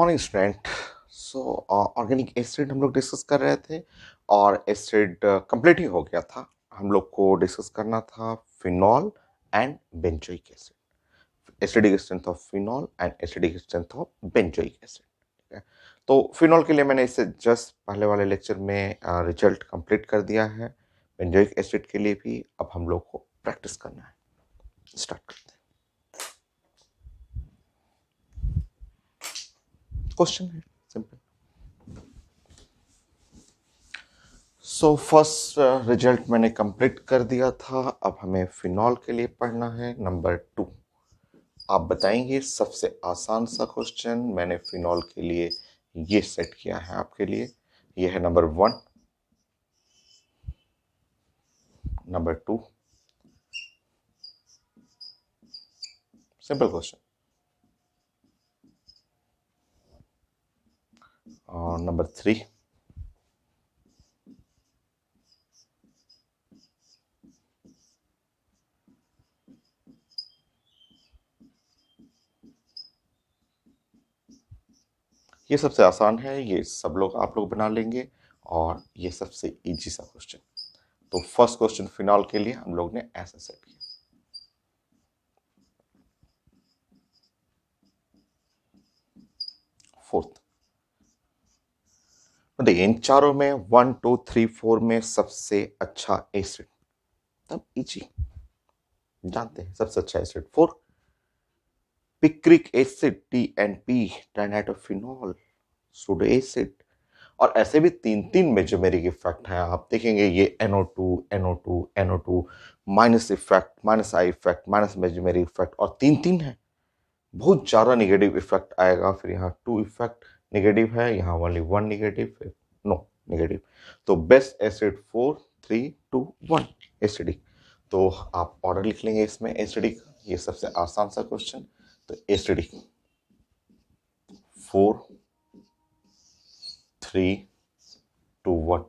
Morning student. सो organic acid हम लोग discuss कर रहे थे और एसिड कंप्लीट ही हो गया था। हम लोग को डिस्कस करना था phenol and benzoic acid, acidic strength of phenol and acidic strength of benzoic acid. ठीक है, तो फिनॉल के लिए मैंने इसे जस्ट पहले वाले लेक्चर में रिजल्ट कंप्लीट कर दिया है। बेंजोइक एसिड के लिए भी अब हम लोग को प्रैक्टिस करना है। स्टार्ट करते हैं। क्वेश्चन है सिंपल। सो फर्स्ट रिजल्ट मैंने कंप्लीट कर दिया था। अब हमें फिनॉल के लिए पढ़ना है नंबर 2। आप बताएंगे सबसे आसान सा क्वेश्चन मैंने फिनॉल के लिए ये सेट किया है आपके लिए। ये है नंबर 1, नंबर 2, सिंपल क्वेश्चन, और नंबर 3, ये सबसे आसान है, ये सब लोग आप लोग बना लेंगे और ये सबसे इजी सा क्वेश्चन। तो फर्स्ट क्वेश्चन फिनॉल के लिए हम लोग ने ऐसा सेट किया। फोर्थ, देखिए इन चारों में 1 2 3 4 में सबसे अच्छा एसिड, तब इजी जानते हैं सबसे अच्छा acid 4, picric acid TNP, trinitrophenol, pseudo acid. और ऐसे भी तीन तीन मेजोमेरिक इफेक्ट हैं। आप देखेंगे ये NO2 NO2 NO2 minus effect, minus I effect, minus mesomeric effect, और तीन तीन है। बहुत ज्यादा निगेटिव इफेक्ट आएगा। फिर यहाँ 2 इफेक्ट निगेटिव है, यहाँ ओनली 1 निगेटिव, नो निगेटिव। तो बेस्ट एसिड 4 3 2 1 एसिडिक। तो आप ऑर्डर लिख लेंगे इसमें एसिडिक। ये सबसे आसान सा क्वेश्चन। तो एसिडिक 4 3 2 1।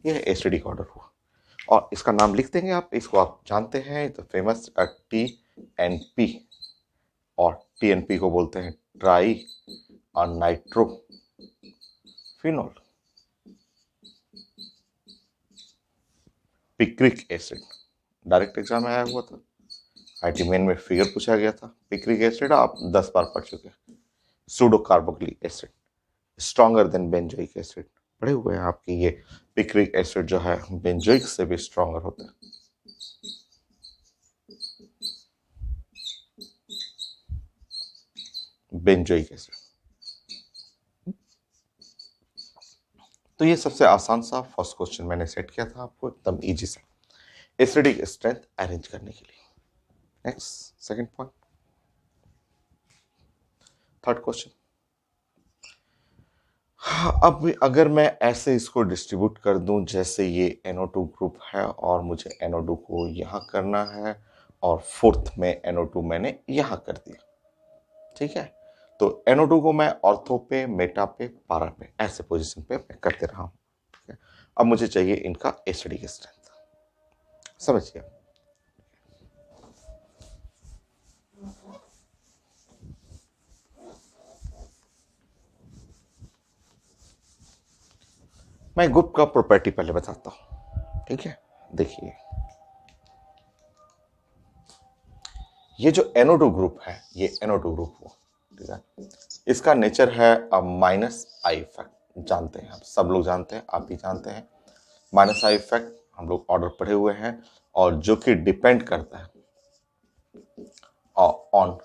ये एसिडिक ऑर्डर हुआ और इसका नाम लिख देंगे आप। इसको आप जानते हैं तो फेमस TNP, और TNP को बोलते हैं ट्राई और nitro phenol. Picric acid direct exam में आया हुआ था, आईटी मेन में फिगर पूछा गया था। पिक्रिक एसिड आप 10 बार पढ़ चुके हैं। Pseudo carboxylic acid stronger than benzoic acid, पढ़े हुए हैं आपकी। ये पिक्रिक एसिड जो है बेंजोइक से भी स्ट्रॉन्गर होता है। Benzoic acid. तो ये सबसे आसान सा फर्स्ट क्वेश्चन मैंने सेट किया था आपको, एकदम इजी सा एसिडिक स्ट्रेंथ अरेंज करने के लिए। Next second point, third question. अब अगर मैं ऐसे इसको डिस्ट्रीब्यूट कर दूं जैसे ये NO2 ग्रुप है और मुझे NO2 को यहाँ करना है और फोर्थ में NO2 मैंने यहाँ कर दिया, ठीक है। तो NO2 को मैं ऑर्थो पे, मेटा पे, पारा पे, ऐसे पोजीशन पे मैं करते रहा हूँ, ठीक है। अब मुझे चाहिए इनका एसिडिक स्ट्रेंथ, समझिए। मैं ग्रुप का प्रॉपर्टी पहले बताता हूँ, ठीक है। देखिए ये जो NO2 ग्रुप है, ये NO2 ग्रुप हुआ, ठीक है। इसका नेचर है माइनस आई इफेक्ट, जानते हैं आप, सब लोग जानते हैं, आप भी जानते हैं। माइनस आई इफेक्ट हम लोग ऑर्डर पढ़े हुए हैं, और जो कि डिपेंड करता है ऑन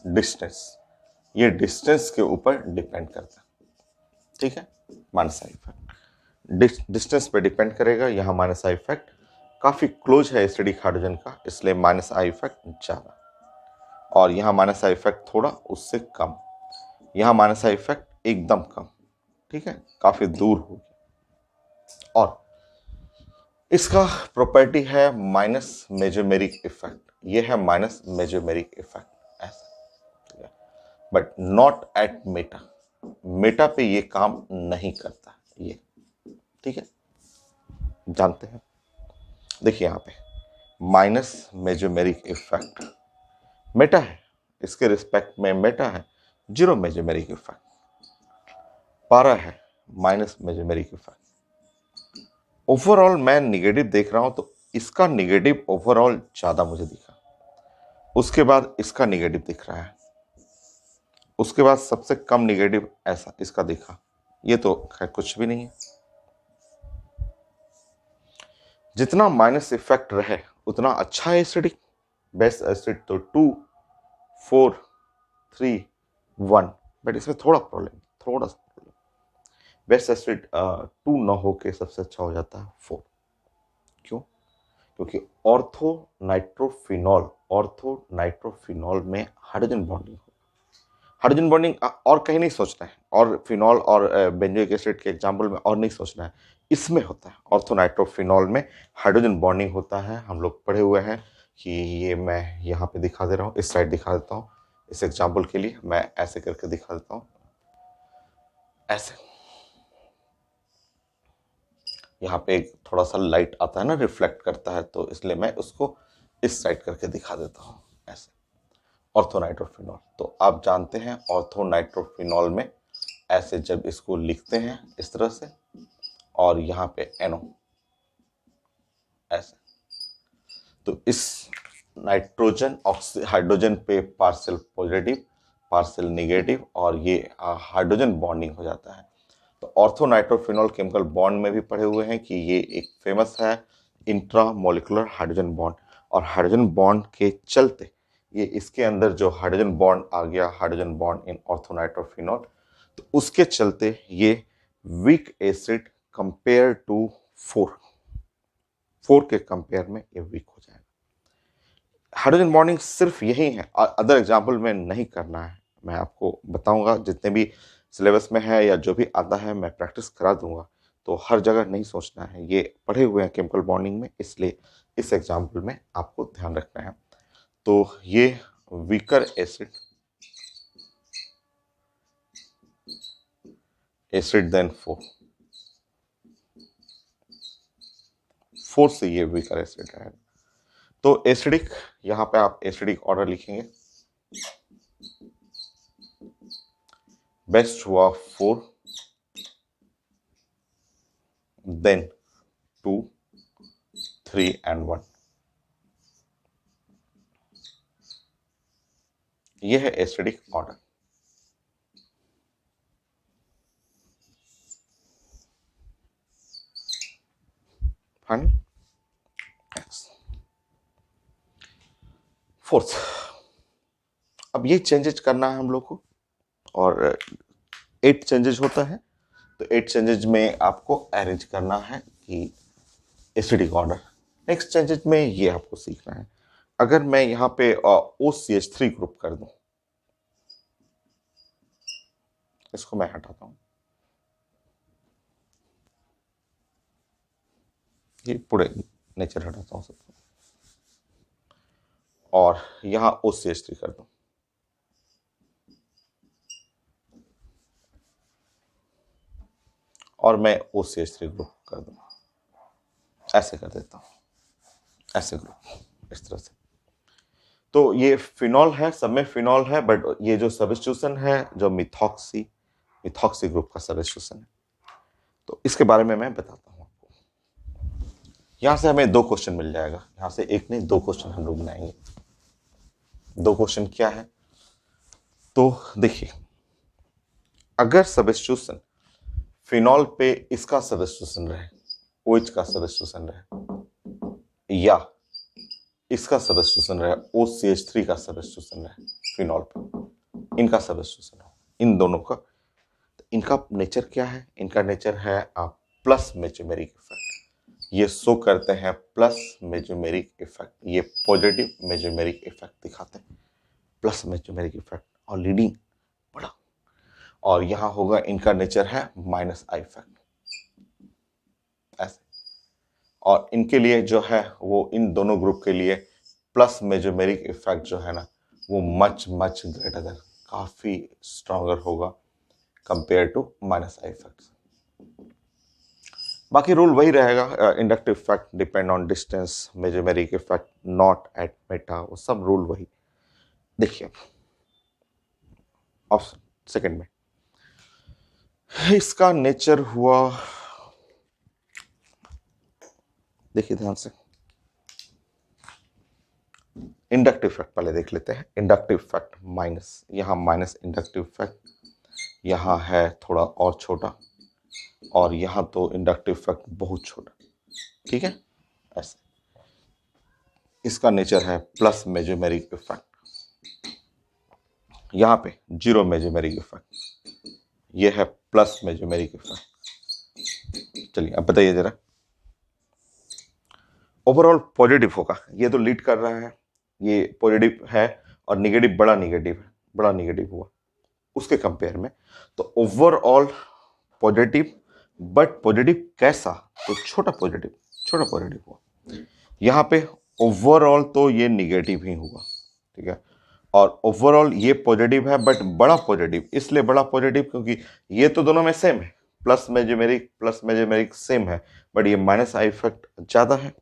डिस्टेंस, ये डिस्टेंस के ऊपर डिपेंड करता है, ठीक है। माइनस आई इफेक्ट डिस्टेंस पे डिपेंड करेगा। यहाँ माइनस आई इफेक्ट काफी क्लोज है एसिडिक हाइड्रोजन का, इसलिए माइनस आई इफेक्ट ज्यादा, और यहाँ माइनस आई इफेक्ट थोड़ा उससे कम, यहाँ माइनस आई इफेक्ट एकदम कम, ठीक है, काफी दूर होगी। और इसका प्रॉपर्टी है माइनस मेजोमेरिक इफेक्ट, ये है माइनस मेजोमेरिक इफेक्ट ऐसा, but not at Meta. Meta पे ये काम नहीं करता ये, ठीक है, जानते हैं। देखिए यहाँ पे माइनस मेजोमेरिक इफेक्ट, मेटा है, इसके रिस्पेक्ट में मेटा है, जीरो मेजोमेरिक इफेक्ट, पारा है, माइनस मेजोमेरिक इफेक्ट। ओवरऑल मैं निगेटिव देख रहा हूं तो इसका निगेटिव ओवरऑल ज्यादा मुझे दिखा, उसके बाद इसका निगेटिव दिख रहा है, उसके बाद सबसे कम निगेटिव ऐसा इसका दिखा, ये तो खैर कुछ भी नहीं है। जितना माइनस इफेक्ट रहे उतना अच्छा है एसिडिक। बेस्ट एसिड तो 2, 4, 3, 1, बट इसमें थोड़ा प्रॉब्लम, थोड़ा सा प्रॉब्लम। बेस्ट एसिड 2 न हो के सबसे अच्छा हो जाता है 4। क्यों? क्योंकि ऑर्थो नाइट्रोफिनॉल में हाइड्रोजन बॉन्डिंग, हाइड्रोजन बॉन्डिंग और कहीं नहीं सोचना है, और फिनॉल और बेंजोइक एसिड के एग्जाम्पल में और नहीं सोचना है, इसमें होता है। ऑर्थोनाइट्रोफिनॉल में हाइड्रोजन बॉन्डिंग होता है, हम लोग पढ़े हुए हैं कि ये मैं यहाँ पे दिखा दे रहा हूँ, इस साइड दिखा देता हूँ, इस एग्जाम्पल के लिए मैं ऐसे करके दिखा देता हूँ, ऐसे। यहाँ पे एक थोड़ा सा लाइट आता है ना, रिफ्लेक्ट करता है, तो इसलिए मैं उसको इस साइड करके दिखा देता हूँ, ऐसे। ऑर्थोनाइट्रोफिनॉल, तो आप जानते हैं ऑर्थोनाइट्रोफिनॉल में ऐसे जब इसको लिखते हैं इस तरह से, और यहाँ पे NO ऐसे, तो इस नाइट्रोजन हाइड्रोजन पे पार्शियल पॉजिटिव पार्शियल नेगेटिव, और ये हाइड्रोजन बॉन्डिंग हो जाता है। तो ऑर्थोनाइट्रोफिनॉल केमिकल बॉन्ड में भी पढ़े हुए हैं कि ये एक फेमस है इंट्रामोलिकुलर हाइड्रोजन बॉन्ड, और हाइड्रोजन बॉन्ड के चलते ये इसके अंदर जो हाइड्रोजन बॉन्ड आ गया, हाइड्रोजन बॉन्ड इन ऑर्थोनाइट्रोफिनॉल, तो उसके चलते ये वीक एसिड कंपेयर टू 4 के कंपेयर में ये वीक हो जाएगा। हाइड्रोजन बॉन्डिंग सिर्फ यही है, अदर एग्जाम्पल में नहीं करना है, मैं आपको बताऊंगा जितने भी सिलेबस में है या जो भी आता है मैं प्रैक्टिस करा दूंगा, तो हर जगह नहीं सोचना है, ये पढ़े हुए हैं केमिकल बॉन्डिंग में, इसलिए इस एग्जाम्पल में आपको ध्यान रखना है। तो ये वीकर एसिड देन 4 से ये वीकर एसिड है। तो एसिडिक, यहां पे आप एसिडिक ऑर्डर लिखेंगे, बेस्ट हुआ 4, देन 2, 3 एंड 1। यह है एसिडिक ऑर्डर। फाइन। फोर्थ, अब ये चेंजेस करना है हम लोग को, और 8 चेंजेस होता है, तो 8 चेंजेस में आपको अरेंज करना है कि एसिडिक ऑर्डर। नेक्स्ट चेंजेस में ये आपको सीखना है, अगर मैं यहाँ पे OCH3 ग्रुप कर दूं, इसको मैं हटाता हूं, ये पूरे नेचर हटाता हूं सबको, और यहाँ OCH3 कर दूं, और मैं OCH3 ग्रुप कर दूं, ऐसे कर देता हूं, ऐसे ग्रुप इस तरह से। तो ये फिनॉल है, सब में फिनॉल है, बट ये जो सब्स्टिट्यूशन है जो मिथॉक्सी ग्रुप का सब्स्टिट्यूशन है, तो इसके बारे में मैं बताता हूं आपको। यहां से हमें 2 क्वेश्चन मिल जाएगा, यहां से एक नहीं 2 क्वेश्चन हम लोग बनाएंगे। 2 क्वेश्चन क्या है, तो देखिए, अगर सब्स्टिट्यूशन फिनॉल पे इसका सब्स्टिट्यूशन रहे, OH का सब्स्टिट्यूशन रहे, या इसका सब्स्टिट्यूशन रहे, OCH3 का सब्स्टिट्यूशन रहे फिनॉल पे, इनका सब्स्टिट्यूशन हो, इन दोनों का, तो इनका नेचर क्या है? इनका नेचर है प्लस मेजोमेरिक इफेक्ट, ये शो करते हैं प्लस मेजोमेरिक इफेक्ट, ये पॉजिटिव मेजोमेरिक इफेक्ट दिखाते हैं, प्लस मेजोमेरिक इफेक्ट, और लीडिंग बड़ा, और यहां होगा इनका नेचर है माइनस आई इफेक्ट, ऐसे। और इनके लिए जो है वो इन दोनों ग्रुप के लिए प्लस मेजोमेरिक इफेक्ट जो है ना, वो मच मच ग्रेटर, काफी स्ट्रॉन्गर होगा compare to minus I effect. बाकी रूल वही रहेगा, inductive fact depend on distance, mesomeric effect not at meta, वो सब रूल वही। देखिए ऑप्शन सेकंड में इसका नेचर हुआ, देखिए ध्यान से, इंडक्टिव फैक्ट पहले देख लेते हैं। इंडक्टिव फैक्ट माइनस, यहां माइनस इंडक्टिव फैक्ट, यहां है थोड़ा और छोटा, और यहां तो इंडक्टिव फैक्ट बहुत छोटा, ठीक है ऐसे। इसका नेचर है प्लस मेजोमेरिक इफेक्ट, यहां पे जीरो मेजोमेरिक इफेक्ट, ये है प्लस मेजोमेरिक इफेक्ट। चलिए अब बताइए जरा, ओवरऑल पॉजिटिव होगा, ये तो लीड कर रहा है, ये पॉजिटिव है, और निगेटिव बड़ा निगेटिव है, बड़ा निगेटिव हुआ उसके कंपेयर में, तो ओवरऑल पॉजिटिव, बट पॉजिटिव कैसा, तो छोटा पॉजिटिव हुआ। यहां पे ओवरऑल तो ये निगेटिव ही हुआ, ठीक है, और ओवरऑल ये पॉजिटिव है बट बड़ा पॉजिटिव, इसलिए बड़ा पॉजिटिव क्योंकि ये तो दोनों में सेम है, प्लस मेजोमेरिक सेम है, बट ये माइनस आई इफेक्ट ज्यादा है।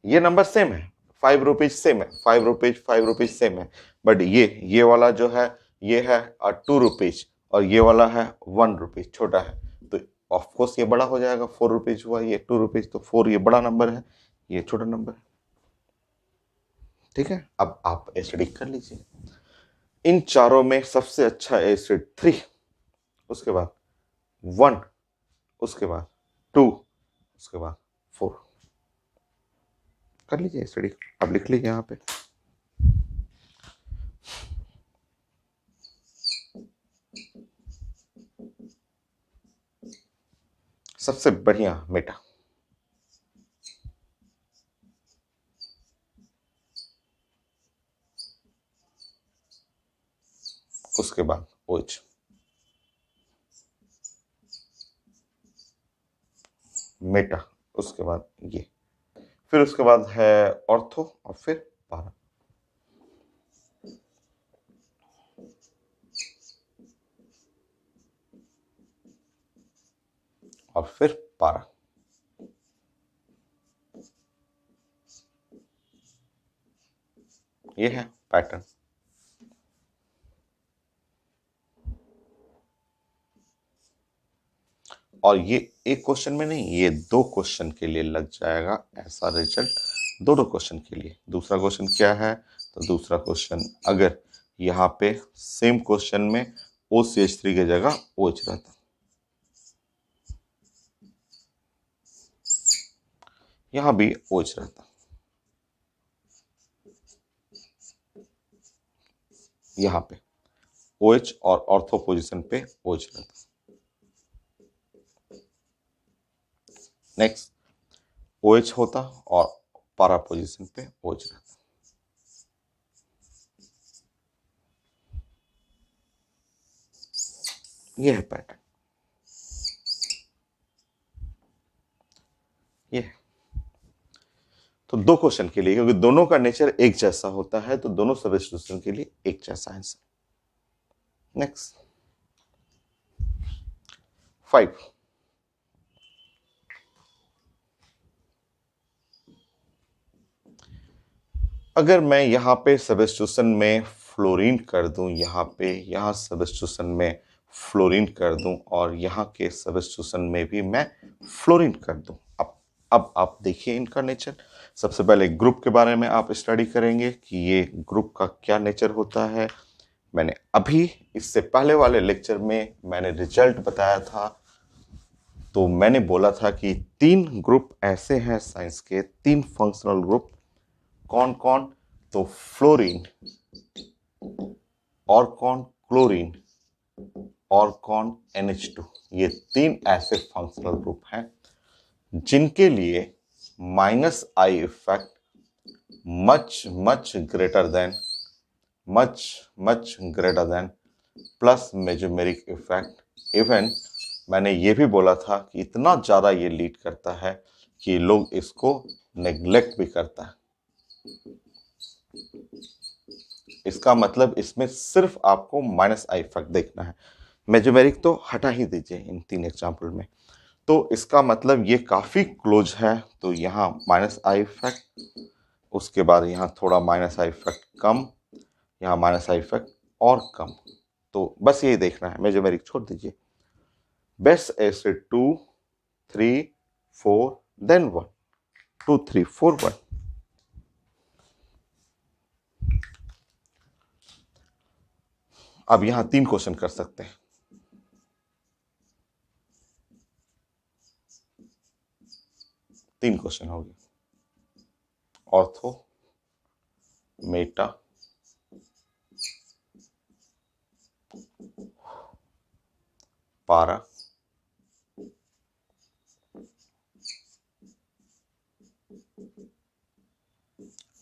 ये नंबर सेम है, ₹5 सेम है, ₹5 सेम है, बट ये वाला जो है ये है ₹2 और ये वाला है ₹1 छोटा है, तो ऑफकोर्स ये बड़ा हो जाएगा। ₹4 हुआ, ये ₹2, तो 4 ये बड़ा नंबर है, ये छोटा नंबर है, ठीक है। अब आप एसिडिक कर लीजिए, इन चारों में सबसे अच्छा एसिड 3, उसके बाद 1, उसके बाद 2, उसके बाद 4, कर लीजिए एसिडिक। अब लिख लीजिए यहां पे सबसे बढ़िया मेटा, उसके बाद OH, मेटा, उसके बाद ये, फिर उसके बाद है ऑर्थो, और फिर पारा। और फिर पारा, ये है पैटर्न। और ये एक क्वेश्चन में नहीं, ये 2 क्वेश्चन के लिए लग जाएगा ऐसा रिजल्ट, दोनों क्वेश्चन के लिए। दूसरा क्वेश्चन क्या है, तो दूसरा क्वेश्चन अगर यहाँ पे सेम क्वेश्चन में OCH3 की जगह OH रहता, यहां भी OH रहता, यहां पे OH और ऑर्थो पोजीशन पे OH रहता। नेक्स्ट OH होता और पारा पोजीशन पे OH रहता। ये है पैटर्न, ये है। तो 2 क्वेश्चन के लिए, क्योंकि दोनों का नेचर एक जैसा होता है, तो दोनों सब्स्टिट्यूशन के लिए एक जैसा आंसर। नेक्स्ट 5, अगर मैं यहाँ पे सब्स्टिट्यूशन में फ्लोरीन कर दूं, यहाँ पे, यहाँ सब्स्टिट्यूशन में फ्लोरीन कर दूं, और यहाँ के सब्स्टिट्यूशन में भी मैं फ्लोरीन कर दूं। अब आप देखिए इनका नेचर। सबसे पहले ग्रुप के बारे में आप स्टडी करेंगे कि ये ग्रुप का क्या नेचर होता है। मैंने अभी इससे पहले वाले लेक्चर में मैंने रिजल्ट बताया था, तो मैंने बोला था कि 3 ग्रुप ऐसे हैं साइंस के, 3 फंक्शनल ग्रुप। कौन कौन, तो फ्लोरीन, और कौन क्लोरीन, और कौन NH2, ये 3 ऐसे फंक्शनल ग्रुप हैं जिनके लिए -I effect much greater than plus mesomeric effect. Even मैंने ये भी बोला था कि इतना ज्यादा ये लीड करता है कि लोग इसको नेग्लेक्ट भी करता है। इसका मतलब इसमें सिर्फ आपको -I इफेक्ट देखना है, मेजोमेरिक तो हटा ही दीजिए इन 3 एग्जाम्पल में। तो इसका मतलब ये काफी क्लोज है, तो यहाँ माइनस आई इफेक्ट, उसके बाद यहाँ थोड़ा माइनस आई इफेक्ट कम, यहाँ माइनस आई इफेक्ट और कम। तो बस ये देखना है, मेजोमेरिक छोड़ दीजिए। Best acid 2 3 4 then 1, 2 3 4 1। अब यहां 3 क्वेश्चन कर सकते हैं। तीन क्वेश्चन हो गए। ऑर्थो, मेटा, पारा,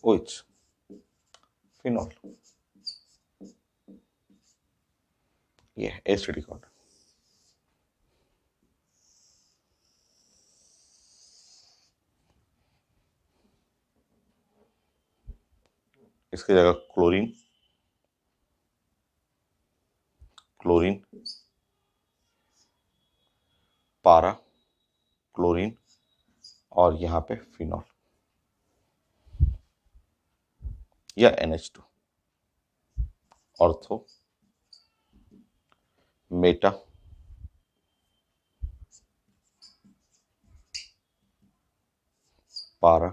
ओएच, फिनॉल। ये एसिडिक ऑर्डर। इसकी जगह क्लोरीन, क्लोरीन, पारा, क्लोरीन और यहां पे फिनॉल या NH2। ऑर्थो, मेटा, पारा,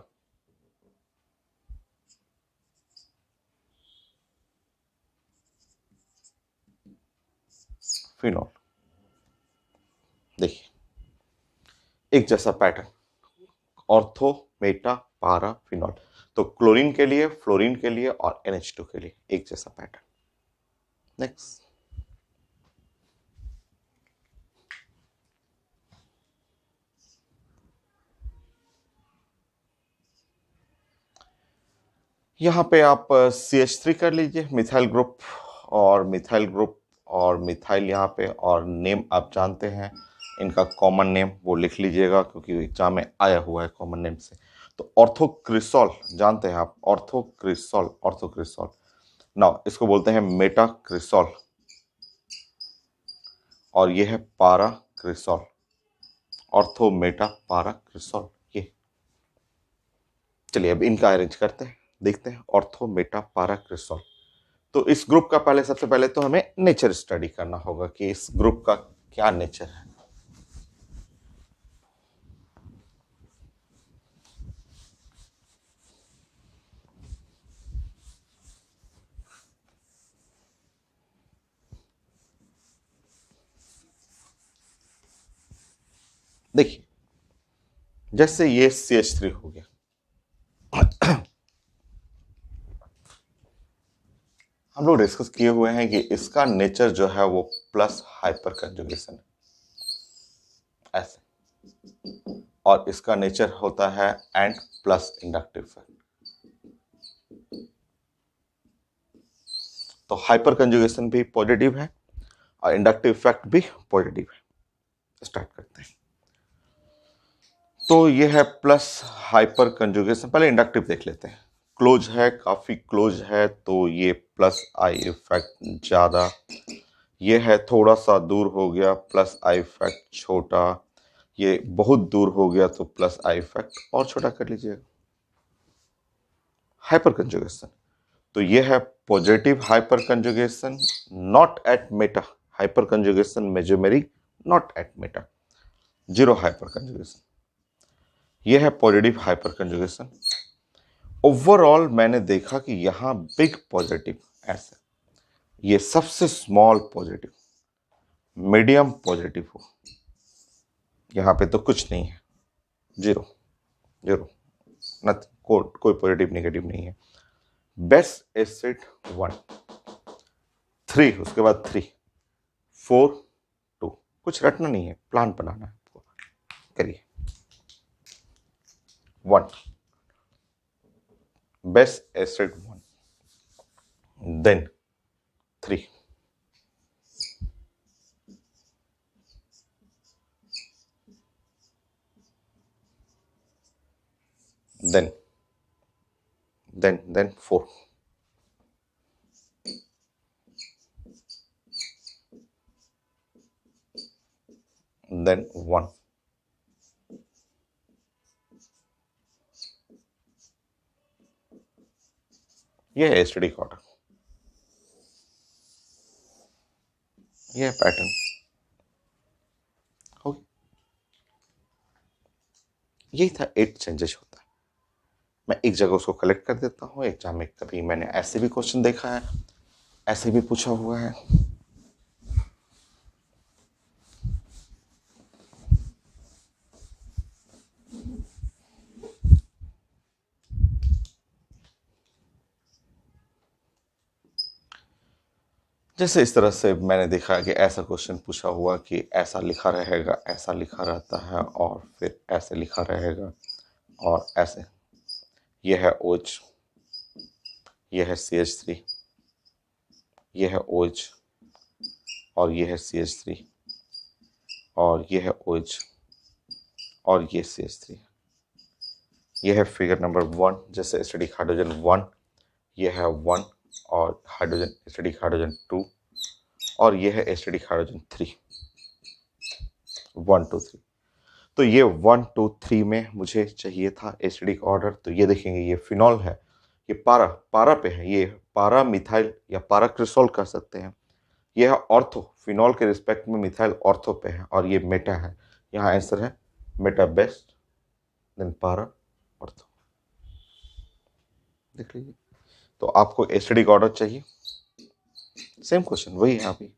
फिनॉल। देखिए एक जैसा पैटर्न, ऑर्थो, मेटा, पारा, फिनॉल। तो क्लोरीन के लिए, फ्लोरीन के लिए और NH2 के लिए एक जैसा पैटर्न। नेक्स्ट, यहाँ पे आप CH3 कर लीजिए, मिथाइल ग्रुप और मिथाइल ग्रुप और मिथाइल यहाँ पे, और नेम आप जानते हैं इनका कॉमन नेम, वो लिख लीजिएगा क्योंकि एग्जाम में आया हुआ है कॉमन नेम से। तो ऑर्थोक्रिसॉल जानते हैं आप, ऑर्थोक्रिसॉल, ऑर्थोक्रिसॉल। नाउ इसको बोलते हैं मेटाक्रिसॉल और ये है पाराक्रिसॉल। Ortho, Meta, पाराक्रिसॉल। ये चलिए अब इनका अरेंज करते हैं, देखते हैं ऑर्थो, मेटा, पाराक्रिसॉल। तो इस ग्रुप का पहले, सबसे पहले तो हमें नेचर स्टडी करना होगा कि इस ग्रुप का क्या नेचर है। देखिए जैसे ये CH3 हो गया, हम लोग डिस्कस किए हुए हैं कि इसका नेचर जो है वो प्लस हाइपर कंजुगेशन है, ऐसे। और इसका नेचर होता है एंड प्लस इंडक्टिव इफेक्ट। तो हाइपर कंजुगेशन भी पॉजिटिव है और इंडक्टिव इफेक्ट भी पॉजिटिव है। स्टार्ट करते हैं। तो ये है प्लस हाइपर कंजुगेशन। पहले इंडक्टिव देख लेते हैं। क्लोज है, काफी क्लोज है, तो ये प्लस आई इफेक्ट ज्यादा। ये है थोड़ा सा दूर हो गया, प्लस आई इफेक्ट छोटा। ये बहुत दूर हो गया तो प्लस आई इफेक्ट और छोटा कर लीजिएगा। हाइपर कंजुगेशन, तो ये है positive hyper conjugation, not at Meta. Hyper conjugation mesomeric, not at Meta, zero hyper conjugation. ये है पॉजिटिव हाइपर कंजुगेशन। ओवरऑल मैंने देखा कि यहां बिग पॉजिटिव ऐसे, ये सबसे स्मॉल पॉजिटिव, मीडियम पॉजिटिव हो, यहां पे तो कुछ नहीं है, जीरो, जीरो, नथिंग, कोई पॉजिटिव नेगेटिव नहीं है। बेस्ट एसिड 1 3, उसके बाद 3 4 2, कुछ रटना नहीं है, प्लान बनाना है आपको। करिए 1, best acid 1, then 3, then 4, then 1, ये है एसिडिक ऑर्डर, ये है पैटर्न। ओके, यही था 8 चेंजेस होता है। मैं एक जगह उसको कलेक्ट कर देता हूँ एग्जाम में, कभी मैंने ऐसे भी क्वेश्चन देखा है, ऐसे भी पूछा हुआ है। जैसे इस तरह से मैंने देखा कि ऐसा क्वेश्चन पूछा हुआ कि ऐसा लिखा रहेगा, ऐसा लिखा रहता है, और फिर ऐसे लिखा रहेगा, और ऐसे। ये है OH, ये है CH3, ये है OH, और ये है CH3, और ये है OH, और ये CH3। ये है फिगर नंबर 1, जैसे एसिडिक हाइड्रोजन 1, ये है 1, और हाइड्रोजन एसिडिक हाइड्रोजन 2, और ये है एसिडिक हाइड्रोजन 3, 1 2 3। तो ये 1 2 3 में मुझे चाहिए था एसिडिक ऑर्डर। तो ये देखेंगे, ये फिनॉल है, ये पारा पे है, ये पारा मिथाइल या पारा क्रिसोल कर सकते हैं। ये है ऑर्थो, फिनॉल के रिस्पेक्ट में मिथाइल ऑर्थो पे है, और ये मेटा है। यहाँ आंसर है मेटा बेस्ट, देन पारा, ऑर्थो। देख लीजिए। तो आपको एसिडिक ऑर्डर चाहिए, सेम क्वेश्चन वही है। अभी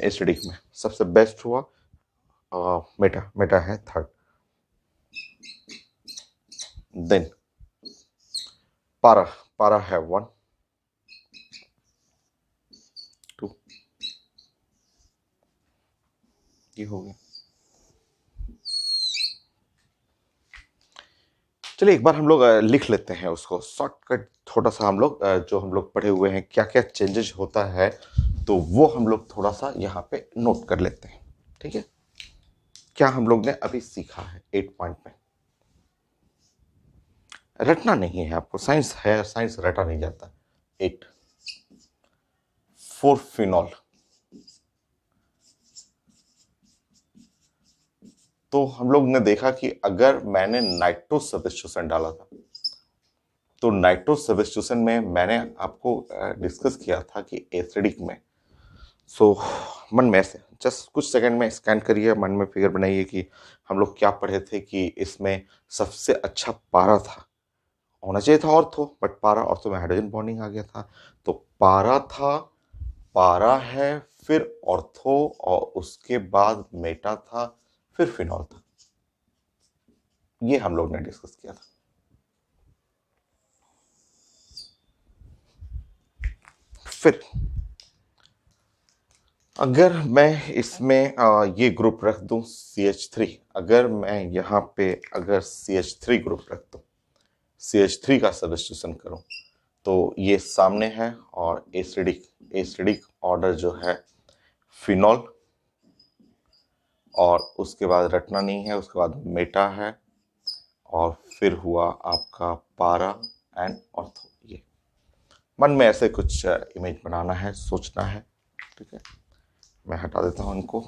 एसिडिक में सबसे बेस्ट हुआ मेटा है थर्ड। देन पारा है 1 2, ये हो गया। चलिए एक बार हम लोग लिख लेते हैं उसको शॉर्टकट, थोड़ा सा हम लोग जो हम लोग पढ़े हुए हैं क्या क्या चेंजेस होता है, तो वो हम लोग थोड़ा सा यहाँ पे नोट कर लेते हैं। ठीक है, क्या हम लोग ने अभी सीखा है 8 पॉइंट में। रटना नहीं है आपको, साइंस है, साइंस रटा नहीं जाता। 8 4 फिनॉल, तो हम लोग ने देखा कि अगर मैंने नाइट्रो सब्स्टिट्यूशन डाला था, तो नाइट्रो सब्स्टिट्यूशन में मैंने आपको डिस्कस किया था कि एसिडिक में, सो मन में ऐसे जस्ट कुछ सेकंड में स्कैन करिए, मन में फिगर बनाइए कि हम लोग क्या पढ़े थे कि इसमें सबसे अच्छा पारा था, होना चाहिए था ऑर्थो, बट पारा ऑर्थो में हाइड्रोजन बॉन्डिंग आ गया था। तो पारा था, पारा है, फिर ऑर्थो, और उसके बाद मेटा था, फिर फिनॉल था। ये हम लोग ने डिस्कस किया था। फिर अगर मैं इसमें ये ग्रुप रख दूं CH3, अगर मैं यहाँ पे अगर CH3 ग्रुप रख दूं, CH3 का सब्स्टिट्यूशन करूं, तो ये सामने है, और एसिडिक ऑर्डर जो है फिनॉल, और उसके बाद रटना नहीं है, उसके बाद मेटा है, और फिर हुआ आपका पारा एंड ऑर्थो। ये मन में ऐसे कुछ इमेज बनाना है, सोचना है। ठीक है, मैं हटा देता हूं इनको।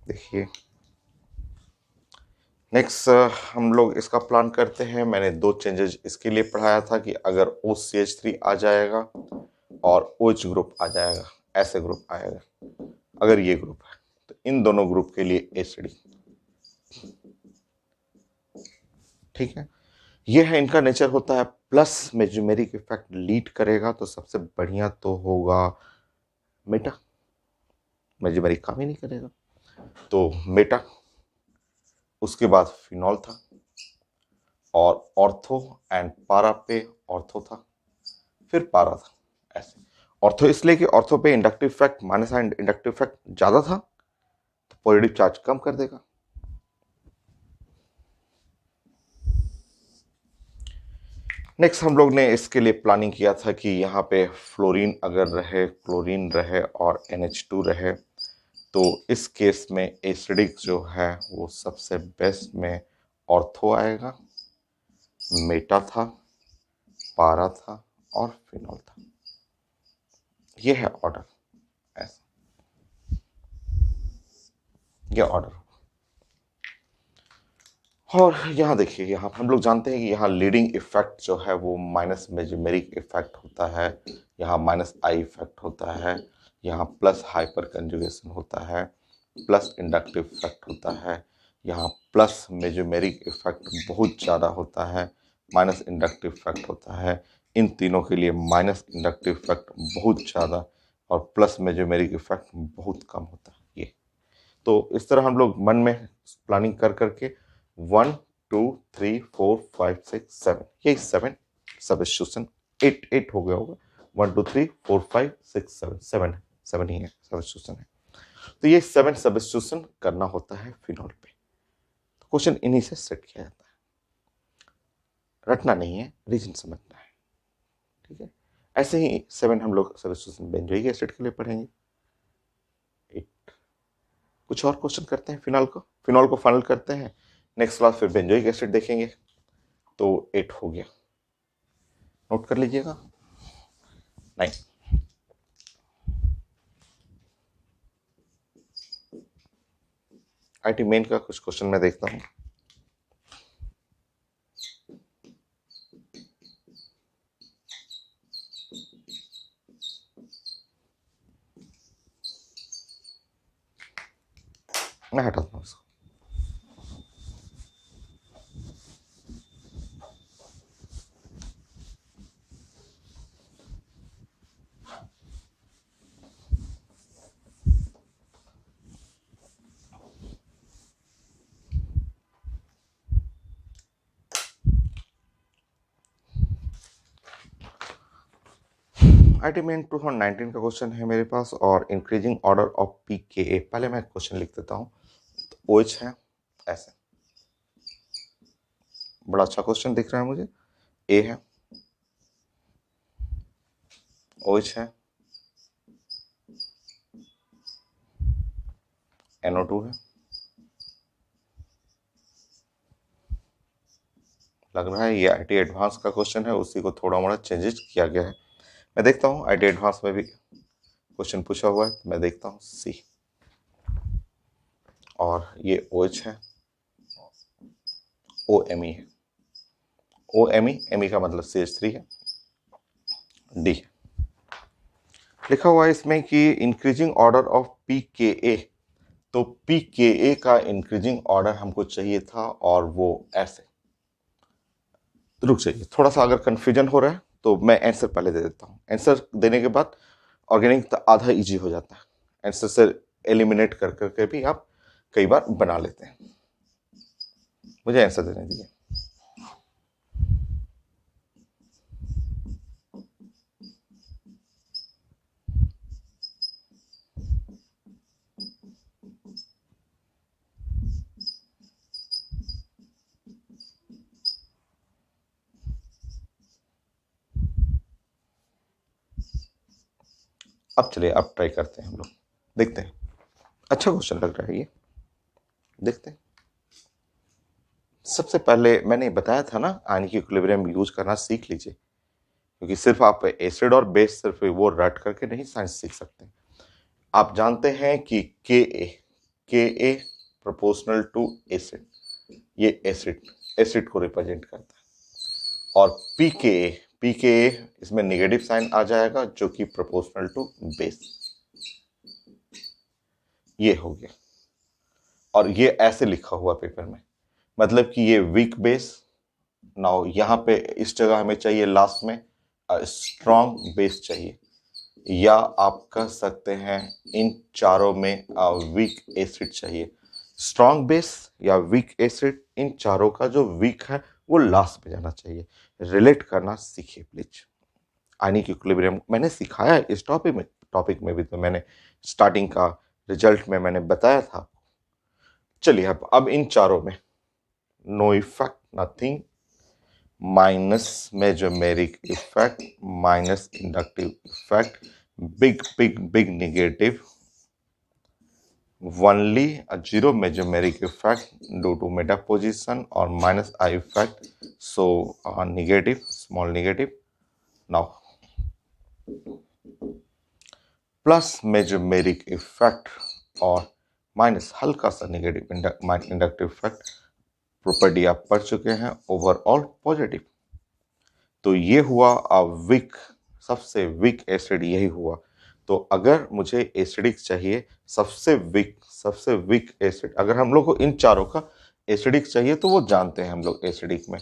देखिए नेक्स्ट हम लोग इसका प्लान करते हैं। मैंने 2 चेंजेस इसके लिए पढ़ाया था कि अगर OCH3 आ जाएगा और OH ग्रुप आ जाएगा, ऐसे ग्रुप आएगा, अगर ये ग्रुप है तो इन दोनों ग्रुप के लिए एसिडिक। ठीक है, ये है इनका नेचर होता है, प्लस मेजुमेरिक इफेक्ट लीड करेगा, तो सबसे बढ़िया तो होगा मेटा, मेजुमेरिक काम ही नहीं करेगा, तो मेटा। उसके बाद फिनॉल था, और ऑर्थो एंड पारा पे ऑर्थो था, फिर पारा था। ऐसे ऑर्थो इसलिए कि ऑर्थो पे inductive effect minus and inductive effect ज्यादा था, तो पॉजिटिव चार्ज कम कर देगा। नेक्स्ट हम लोग ने इसके लिए प्लानिंग किया था कि यहाँ पे फ्लोरीन अगर रहे, क्लोरीन रहे, और NH2 रहे, तो इस केस में एसिडिक जो है वो सबसे बेस्ट में ऑर्थो आएगा, मेटा था, पारा था और फिनॉल था। ये है ऑर्डर, ऐसा ये ऑर्डर। और यहाँ देखिए, यहाँ हम लोग जानते हैं कि यहाँ लीडिंग इफेक्ट जो है वो माइनस मेजमेरिक इफेक्ट होता है, यहाँ माइनस आई इफेक्ट होता है, यहाँ प्लस हाइपर कंजुगेशन होता है, प्लस इंडक्टिव इफेक्ट होता है, यहाँ प्लस मेजमेरिक इफेक्ट बहुत ज़्यादा होता है, माइनस इंडक्टिव इफेक्ट होता है। इन तीनों के लिए माइनस इंडक्टिव इफेक्ट बहुत ज़्यादा और प्लस मेजमेरिक इफेक्ट बहुत कम होता है। ये तो इस तरह हम लोग मन में प्लानिंग कर करके 1 2 3 4 5 6 7 यही 7 सब्स्टिट्यूशन 8 हो गया होगा। 1 2 3 4 5 6 7 7 ही है सब्स्टिट्यूशन है। तो ये 7 सब्स्टिट्यूशन करना होता है फिनॉल पे। तो क्वेश्चन इन्हीं से सेट किया जाता है, रटना नहीं है, रीजन समझना है। ठीक है, ऐसे ही 7 हम लोग सब्स्टिट्यूशन बेंजोइक एसिड के लिए पढ़ेंगे। 8 कुछ और क्वेश्चन करते हैं फिनॉल को फाइनल करते हैं। नेक्स्ट क्लास फिर बेंजोइक एसिड देखेंगे। तो 8 हो गया, नोट कर लीजिएगा। 9 आईटी मेन का कुछ क्वेश्चन मैं देखता हूं। मैं हटाता हूं इसको। आईटी मेन 2019 का क्वेश्चन है मेरे पास और इंक्रीजिंग ऑर्डर ऑफ पीकेए। पहले मैं क्वेश्चन लिख देता हूं। तो OH है ऐसे, बड़ा अच्छा क्वेश्चन दिख रहा है मुझे। ए है, OH है, NO2 है। लग रहा है ये आईटी एडवांस का क्वेश्चन है, उसी को थोड़ा मोड़ा चेंजेस किया गया है। मैं देखता हूँ आईटी एडवांस में भी क्वेश्चन पूछा हुआ है, तो मैं देखता हूँ सी। और ये OH है, OMe है, OMe का मतलब CH3 है, डी है। लिखा हुआ है इसमें कि इंक्रीजिंग ऑर्डर ऑफ पीकेए। तो पीकेए का इंक्रीजिंग ऑर्डर हमको चाहिए था और वो ऐसे। रुक जाइए, थोड़ा सा अगर कंफ्यूजन हो रहा है तो मैं आंसर पहले दे देता हूँ। आंसर देने के बाद ऑर्गेनिक आधा इजी हो जाता है। आंसर से एलिमिनेट कर करके भी आप कई बार बना लेते हैं। मुझे आंसर देने दीजिए। अब चलिए, अब ट्राई करते हैं हम लोग, देखते हैं। अच्छा क्वेश्चन लग रहा है ये, देखते हैं। सबसे पहले मैंने बताया था ना, आयनिक इक्विलिब्रियम यूज करना सीख लीजिए, क्योंकि सिर्फ आप एसिड और बेस सिर्फ वो रट करके नहीं साइंस सीख सकते। आप जानते हैं कि के ए प्रोपोर्शनल टू एसिड, ये एसिड को रिप्रेजेंट करता है। और पीकेए इसमें नेगेटिव साइन आ जाएगा, जो कि प्रोपोर्शनल टू बेस। ये हो गया। और ये ऐसे लिखा हुआ पेपर में, मतलब कि ये वीक बेस। नाउ यहाँ पे इस जगह हमें चाहिए लास्ट में स्ट्रॉन्ग बेस चाहिए, या आप कह सकते हैं इन चारों में वीक एसिड चाहिए। स्ट्रॉन्ग बेस या वीक एसिड, इन चारों का जो वीक है वो लास्ट में जाना चाहिए। रिलेट करना सीखिए प्लीज। आयनिक इक्विलिब्रियम मैंने सिखाया है इस टॉपिक में भी, तो मैंने स्टार्टिंग का रिजल्ट में मैंने बताया था। चलिए अब इन चारों में no effect, nothing, minus mesomeric effect, minus inductive effect, big negative, only a zero mesomeric effect due to metaposition or minus I effect, so negative, small negative, now plus mesomeric effect और minus हल्का सा negative inductive effect property आप पढ़ चुके हैं, overall positive. तो ये हुआ वीक, सबसे वीक एसिड यही हुआ। तो अगर मुझे एसिडिक चाहिए, सबसे वीक एसिड, अगर हम लोग को इन चारों का एसिडिक चाहिए तो वो जानते हैं हम लोग एसिडिक में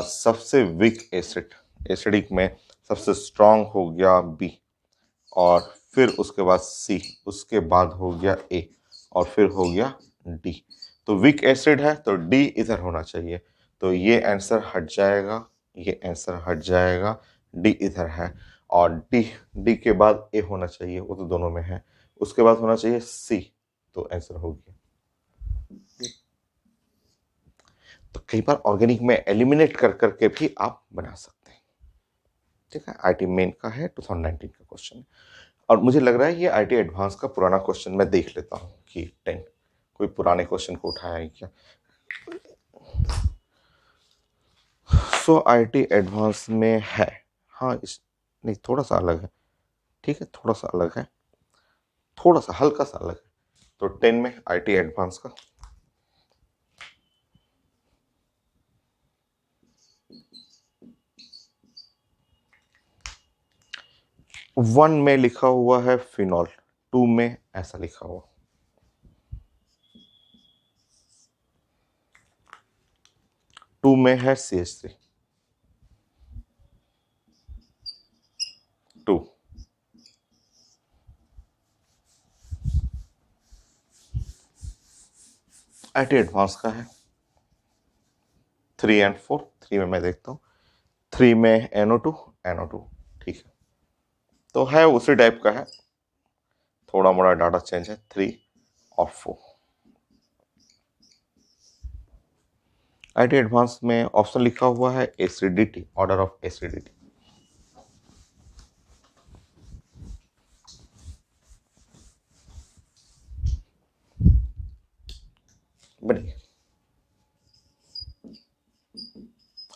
सबसे वीक एसिड, एसिडिक में सबसे स्ट्रांग हो गया बी, और फिर उसके बाद सी, उसके बाद हो गया ए, और फिर हो गया डी। तो वीक एसिड है तो डी इधर होना चाहिए, तो ये आंसर हट जाएगा, ये आंसर हट जाएगा, डी इधर है, और डी के बाद ए होना चाहिए, वो तो दोनों में है, उसके बाद होना चाहिए सी, तो आंसर हो गया। तो कई बार ऑर्गेनिक में एलिमिनेट कर करके भी आप बना सकते हैं। ठीक है, आईटी मेन का है, 2019 का क्वेश्चन है, और मुझे लग रहा है ये आईटी एडवांस का पुराना क्वेश्चन मैं देख लेता हूँ कि 10 कोई पुराने क्वेश्चन को उठाया है क्या। सो आईटी एडवांस में है, हाँ इस नहीं थोड़ा सा अलग है, ठीक है थोड़ा सा अलग है, थोड़ा सा हल्का सा अलग है। तो 10 में आईटी एडवांस का 1 में लिखा हुआ है फिनॉल, 2 में ऐसा लिखा हुआ, 2 में है CH3 2, आईटी एडवांस का है 3 एंड 4, 3 में मैं देखता हूँ, 3 में NO2 ठीक है, तो है उसी टाइप का है, थोड़ा मोड़ा डाटा चेंज है, 3 और 4। आईटी एडवांस में ऑप्शन लिखा हुआ है एसिडिटी, ऑर्डर ऑफ एसिडिटी। बढ़िया,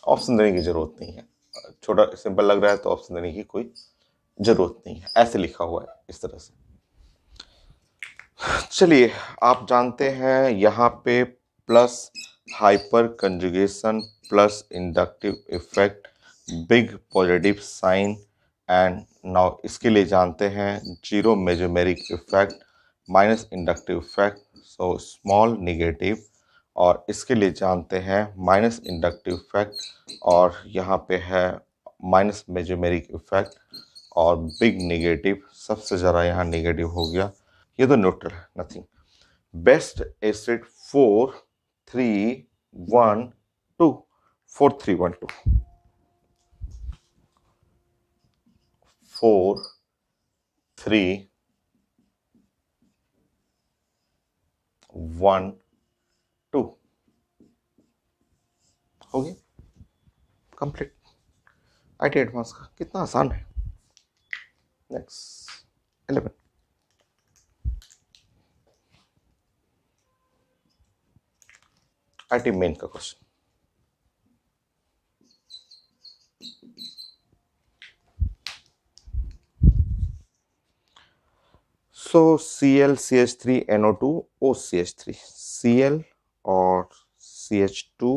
ऑप्शन देने की जरूरत नहीं है, छोटा सिंपल लग रहा है तो ऑप्शन देने की कोई जरूरत नहीं है, ऐसे लिखा हुआ है इस तरह से। चलिए, आप जानते हैं यहाँ पे plus hyperconjugation plus inductive effect, big positive sign, and now इसके लिए जानते हैं zero mesomeric effect minus inductive effect, so small negative, और इसके लिए जानते हैं माइनस इंडक्टिव इफेक्ट, और यहाँ पे है माइनस मेजोमेरिक इफेक्ट और बिग नेगेटिव, सबसे ज़्यादा यहाँ नेगेटिव हो गया, ये तो न्यूट्रल है, नथिंग। बेस्ट एसिड 4 3 1 2, 4 3 1 2, 4 3 1 2 हो गया कंप्लीट। आईटी एडवांस का कितना आसान है। नेक्स्ट 11, आईटी मेन का क्वेश्चन। सो Cl CH3 NO2 OCH3, Cl और CH2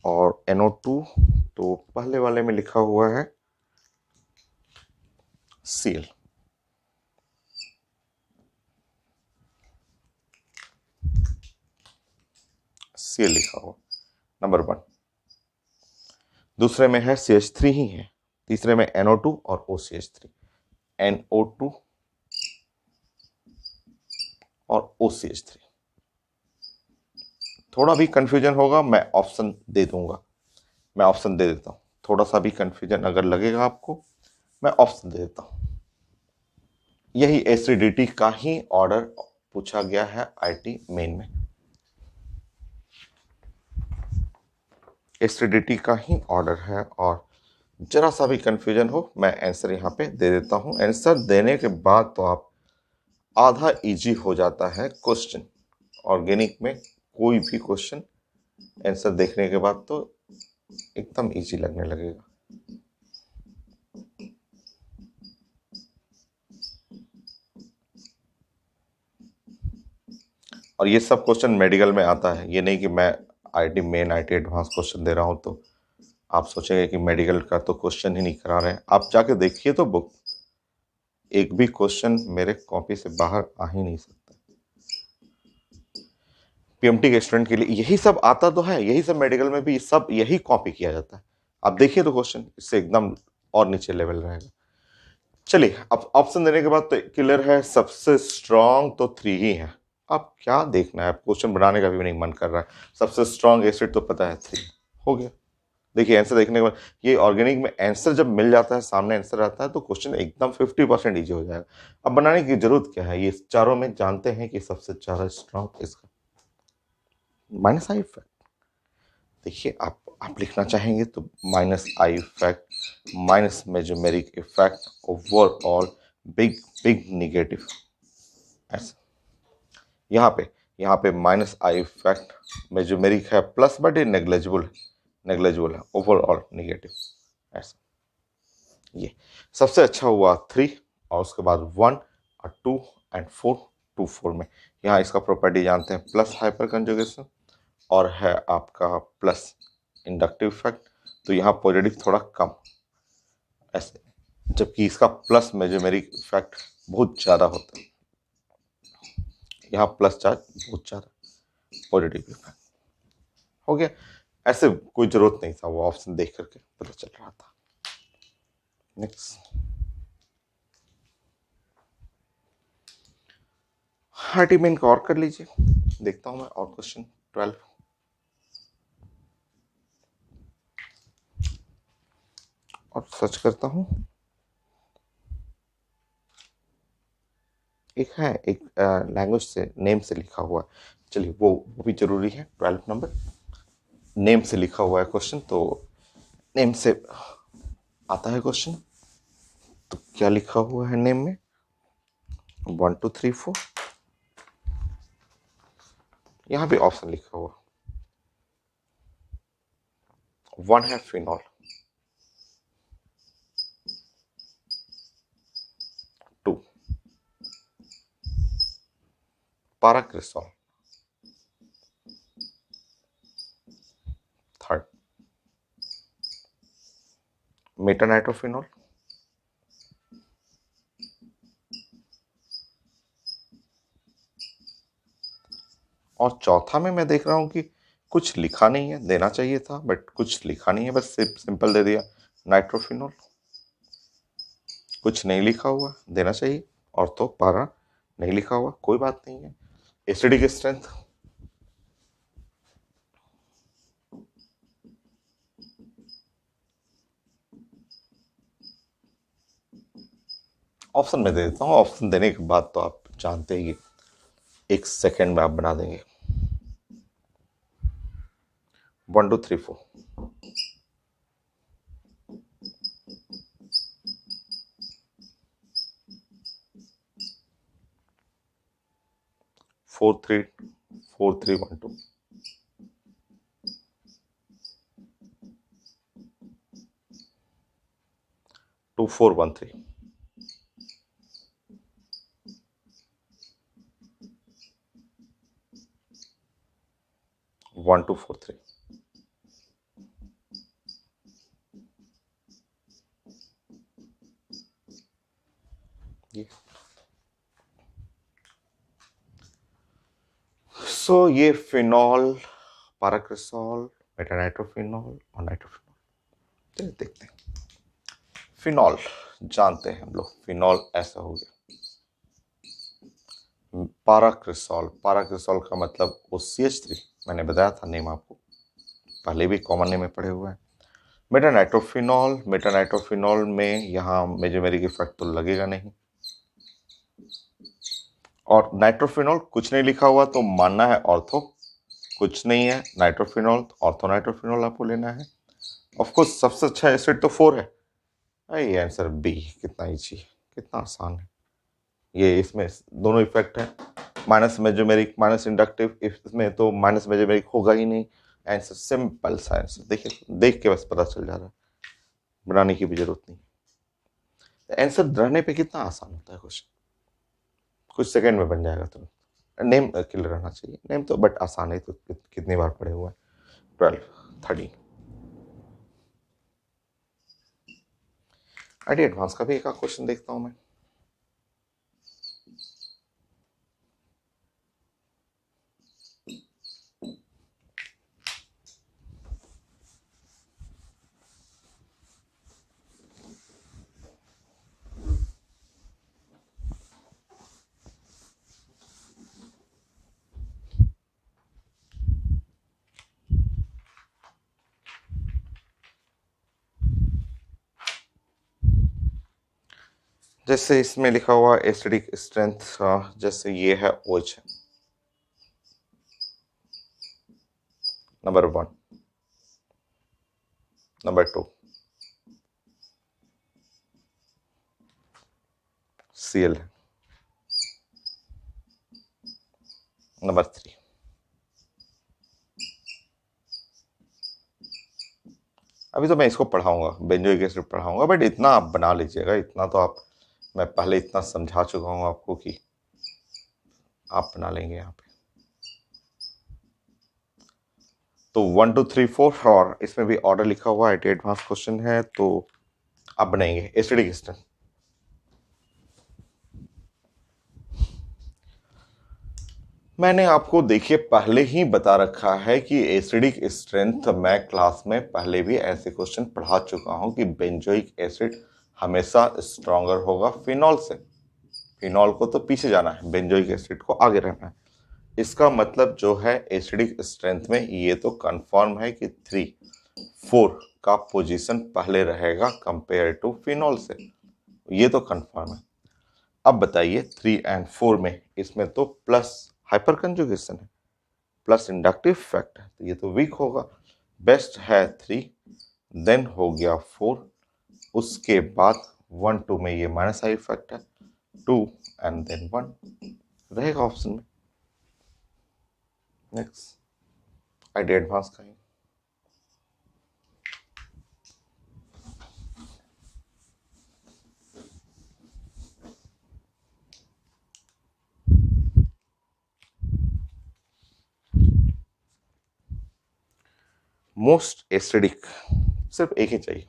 और NO2, तो पहले वाले में लिखा हुआ है Cl, Cl लिखा हुआ नंबर 1, दूसरे में है CH3 ही है, तीसरे में NO2 और OCH3, NO2 और OCH3। थोड़ा भी कंफ्यूजन होगा मैं ऑप्शन दे दूंगा, मैं ऑप्शन दे देता हूं, थोड़ा सा भी कंफ्यूजन अगर लगेगा आपको मैं ऑप्शन दे देता हूं। यही एसिडिटी का ही ऑर्डर पूछा गया है आईटी मेन में, एसिडिटी का ही ऑर्डर है, और जरा सा भी कंफ्यूजन हो मैं आंसर यहाँ पे दे देता हूँ। आंसर देने के बाद तो आप आधा इजी हो जाता है क्वेश्चन, ऑर्गेनिक में कोई भी क्वेश्चन आंसर देखने के बाद तो एकदम इजी लगने लगेगा। और ये सब क्वेश्चन मेडिकल में आता है, ये नहीं कि मैं IIT main IIT advance question दे रहा हूँ तो आप सोचेंगे कि मेडिकल का तो क्वेश्चन ही नहीं करा रहे हैं। आप जाके देखिए तो बुक, एक भी क्वेश्चन मेरे कॉपी से बाहर आ ही नहीं सकता। पीएमटी के स्टूडेंट के लिए यही सब आता तो है, यही सब मेडिकल में भी सब यही कॉपी किया जाता है। आप देखिए तो क्वेश्चन इससे एकदम और नीचे लेवल रहेगा। चलिए, अब ऑप्शन देने के बाद तो क्लियर है, सबसे स्ट्रांग तो 3 ही है। अब क्या देखना है, क्वेश्चन बनाने का भी नहीं मन कर रहा है। सबसे स्ट्रांग एसिड तो पता है 3, हो गया। देखिए आंसर देखने के बाद, ये ऑर्गेनिक में आंसर जब मिल जाता है, सामने आंसर आता है, तो क्वेश्चन एकदम 50% ईजी हो जाएगा। अब बनाने की जरूरत क्या है, ये चारों में जानते हैं कि सबसे ज्यादा स्ट्रांग इसका माइनस आई इफेक्ट। देखिए आप लिखना चाहेंगे तो minus I effect minus mesomeric effect overall big big negative, ऐसा। यहाँ पे माइनस आई इफेक्ट मेजोमेरिक है प्लस, बट ये नेग्लेजिबल है, ओवरऑल निगेटिव, ऐसा। ये सबसे अच्छा हुआ 3, और उसके बाद 1 और 2 एंड 4, 2 4 में यहाँ इसका प्रॉपर्टी जानते हैं, प्लस हाइपर कंजुगेशन और है आपका प्लस इंडक्टिव इफेक्ट, तो यहाँ पॉजिटिव थोड़ा कम, ऐसे। जबकि इसका प्लस मेजोमेरिक इफेक्ट बहुत ज़्यादा होता है, यहाँ प्लस चार्ज बहुत ज़्यादा, पॉजिटिव इफेक्ट, हो गया। ऐसे कोई जरूरत नहीं था, वो ऑप्शन देख करके पता चल रहा था। नेक्स्ट, हार्टी मेन का और कर लीजिए, देखता हूं मैं और क्वेश्चन 12 और सर्च करता हूं। एक लैंग्वेज से नेम से लिखा हुआ है, चलिए वो भी जरूरी है। 12 नंबर नेम से लिखा हुआ है क्वेश्चन, तो नेम से आता है क्वेश्चन। तो क्या लिखा हुआ है नेम में, 1 2 3 4, यहाँ भी ऑप्शन लिखा हुआ, 1 है फिनॉल, 2 पाराक्रिसॉल, 3 मेटानाइट्रोफिनॉल, और चौथा में मैं देख रहा हूं कि कुछ लिखा नहीं है, देना चाहिए था बट कुछ लिखा नहीं है, बस सिंपल दे दिया नाइट्रोफिनॉल, कुछ नहीं लिखा हुआ, देना चाहिए। और तो पारा नहीं लिखा हुआ, कोई बात नहीं है। एसिडिक स्ट्रेंथ, ऑप्शन में दे देता हूँ, ऑप्शन देने के बाद तो आप जानते ही, 1 सेकेंड में आप बना देंगे। 1 2 3 4, 4 3 4 3 1 2, 2 4 1 3, 1 2 4 3। ये सो ये फिनॉल, पाराक्रिसॉल, मेटानाइट्रोफिनॉल और नाइट्रोफिनॉल, चलिए देखते हैं। फिनॉल जानते हैं हम लोग, फिनॉल ऐसा हो गया। पाराक्रिसॉल, पाराक्रिसॉल का मतलब OCH3, मैंने बताया था नेम आपको, पहले भी कॉमन नेम में पढ़े हुए हैं। मेटानाइट्रोफिनॉल, मेटानाइट्रोफिनॉल में यहाँ मेजोमेरिक इफेक्ट तो लगेगा नहीं, और नाइट्रोफिनॉल कुछ नहीं लिखा हुआ तो मानना है ऑर्थो, कुछ नहीं है नाइट्रोफिनॉल, तो ऑर्थो नाइट्रोफिनॉल आपको लेना है। ऑफ कोर्स सबसे अच्छा एसिड तो 4 है, ये आंसर बी, कितना इजी, कितना आसान है। ये इसमें दोनों इफेक्ट है, माइनस मेजोमेरिक माइनस इंडक्टिव, इसमें तो माइनस मेजोमेरिक होगा ही नहीं। आंसर सिंपल सा आंसर, देखिए देख के बस पता चल जा रहा है, बनाने की भी जरूरत नहीं। आंसर रहने पे कितना आसान होता है क्वेश्चन, कुछ सेकंड में बन जाएगा तुरंत। नेम क्लियर रहना चाहिए, नेम तो बट आसान है, तो कितनी बार पढ़े हुए हैं। 12, 13। आईडी एडवांस का भी एक क्वेश्चन देखता हूं मैं। जैसे इसमें लिखा हुआ एसिडिक स्ट्रेंथ, जैसे ये है OH नंबर 1, नंबर 2 Cl है, नंबर 3। अभी तो मैं इसको पढ़ाऊंगा, बेंजोइक एसिड पढ़ाऊंगा, बट इतना आप बना लीजिएगा, इतना तो आप, मैं पहले इतना समझा चुका हूं आपको कि आप बना लेंगे यहाँ पे। तो 1 2 3 4, और इसमें भी ऑर्डर लिखा हुआ है, एडवांस क्वेश्चन है, तो आप बनाएंगे एसिडिक स्ट्रेंथ। मैंने आपको देखिए पहले ही बता रखा है कि एसिडिक स्ट्रेंथ, मैं क्लास में पहले भी ऐसे क्वेश्चन पढ़ा चुका हूं कि बेंजोइक एसिड हमेशा स्ट्रॉन्गर होगा फिनॉल से। फिनॉल को तो पीछे जाना है, बेंजोइक एसिड को आगे रहना है। इसका मतलब जो है एसिडिक स्ट्रेंथ में ये तो कंफर्म है कि 3 4 का पोजीशन पहले रहेगा कंपेयर टू फिनॉल से, ये तो कंफर्म है। अब बताइए 3 और 4 में, इसमें तो प्लस हाइपर कंजुगेशन है, प्लस इंडक्टिव फैक्ट है, तो ये तो वीक होगा। बेस्ट है 3, देन हो गया 4, उसके बाद 1 2 में ये माइनस आई फैक्ट है, 2 एंड देन 1 रहेगा ऑप्शन में। नेक्स्ट आईडी एडवांस का ही मोस्ट एसिडिक, सिर्फ एक ही चाहिए,